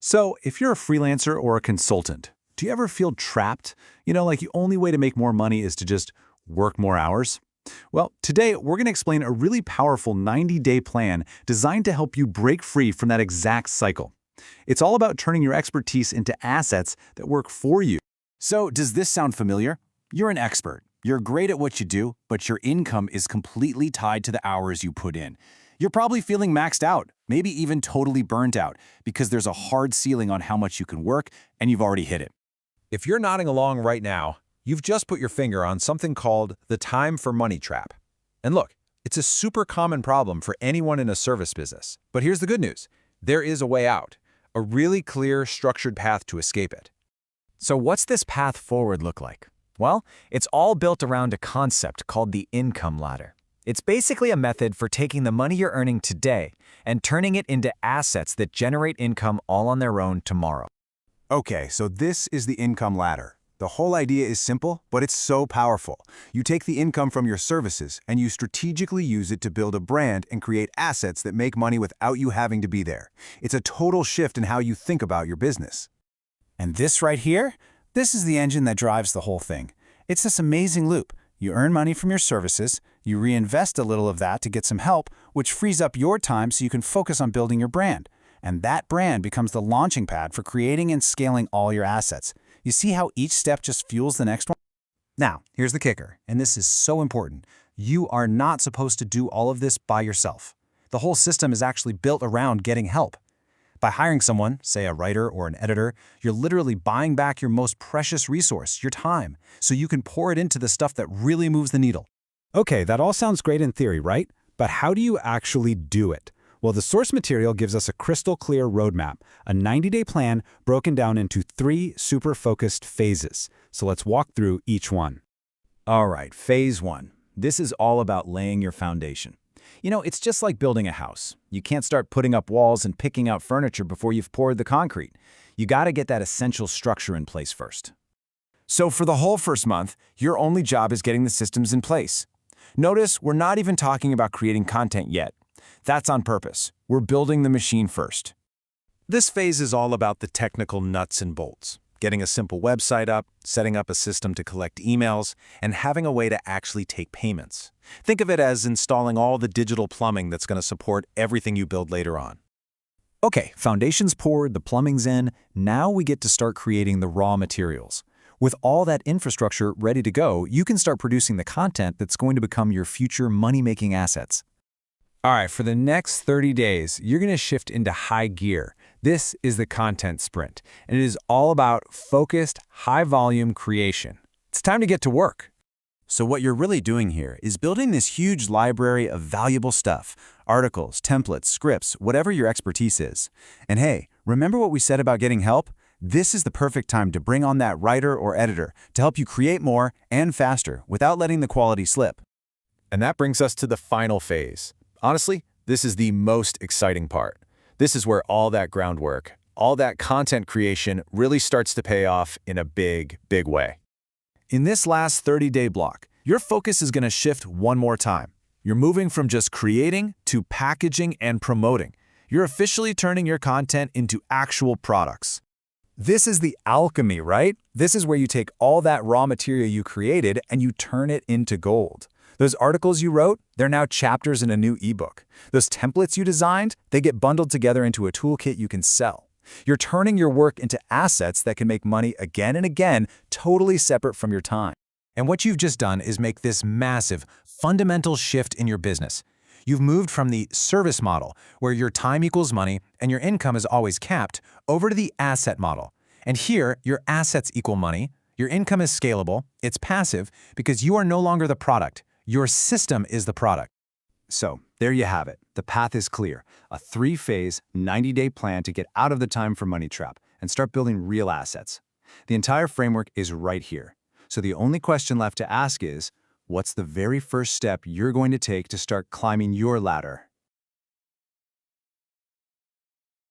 So, if you're a freelancer or a consultant, do you ever feel trapped? Like the only way to make more money is to just work more hours? Well, today we're going to explain a really powerful 90-day plan designed to help you break free from that exact cycle. It's all about turning your expertise into assets that work for you. So, does this sound familiar? You're an expert. You're great at what you do, but your income is completely tied to the hours you put in. You're probably feeling maxed out, maybe even totally burnt out, because there's a hard ceiling on how much you can work, and you've already hit it. If you're nodding along right now, you've just put your finger on something called the time for money trap. And look, it's a super common problem for anyone in a service business. But here's the good news. There is a way out, a really clear, structured path to escape it. So what's this path forward look like? Well, it's all built around a concept called the income ladder. It's basically a method for taking the money you're earning today and turning it into assets that generate income all on their own tomorrow. Okay, so this is the income ladder. The whole idea is simple, but it's so powerful. You take the income from your services and you strategically use it to build a brand and create assets that make money without you having to be there. It's a total shift in how you think about your business. And this right here, this is the engine that drives the whole thing. It's this amazing loop. You earn money from your services, you reinvest a little of that to get some help, which frees up your time so you can focus on building your brand. And that brand becomes the launching pad for creating and scaling all your assets. You see how each step just fuels the next one? Now, here's the kicker, and this is so important. You are not supposed to do all of this by yourself. The whole system is actually built around getting help. By hiring someone, say a writer or an editor, you're literally buying back your most precious resource, your time, so you can pour it into the stuff that really moves the needle. Okay, that all sounds great in theory, right? But how do you actually do it? Well, the source material gives us a crystal clear roadmap, a 90-day plan broken down into 3 super focused phases. So let's walk through each one. All right, phase 1. This is all about laying your foundation. It's just like building a house. You can't start putting up walls and picking out furniture before you've poured the concrete. You got to get that essential structure in place first. So for the whole first month, your only job is getting the systems in place. Notice we're not even talking about creating content yet. That's on purpose. We're building the machine first. This phase is all about the technical nuts and bolts. Getting a simple website up, setting up a system to collect emails, and having a way to actually take payments. Think of it as installing all the digital plumbing that's going to support everything you build later on. Okay, foundation's poured, the plumbing's in. Now we get to start creating the raw materials. With all that infrastructure ready to go, you can start producing the content that's going to become your future money-making assets. All right, for the next 30 days, you're going to shift into high gear. This is the content sprint, and it is all about focused, high-volume creation. It's time to get to work. So what you're really doing here is building this huge library of valuable stuff, articles, templates, scripts, whatever your expertise is. And hey, remember what we said about getting help? This is the perfect time to bring on that writer or editor to help you create more and faster without letting the quality slip. And that brings us to the final phase. Honestly, this is the most exciting part. This is where all that groundwork, all that content creation really starts to pay off in a big, big way. In this last 30-day block, your focus is going to shift one more time. You're moving from just creating to packaging and promoting. You're officially turning your content into actual products. This is the alchemy, right? This is where you take all that raw material you created and you turn it into gold. Those articles you wrote, they're now chapters in a new ebook. Those templates you designed, they get bundled together into a toolkit you can sell. You're turning your work into assets that can make money again and again, totally separate from your time. And what you've just done is make this massive, fundamental shift in your business. You've moved from the service model, where your time equals money and your income is always capped, over to the asset model. And here, your assets equal money, your income is scalable, it's passive, because you are no longer the product. Your system is the product. So, there you have it. The path is clear. A 3-phase, 90-day plan to get out of the time for money trap and start building real assets. The entire framework is right here. So the only question left to ask is, what's the very first step you're going to take to start climbing your ladder?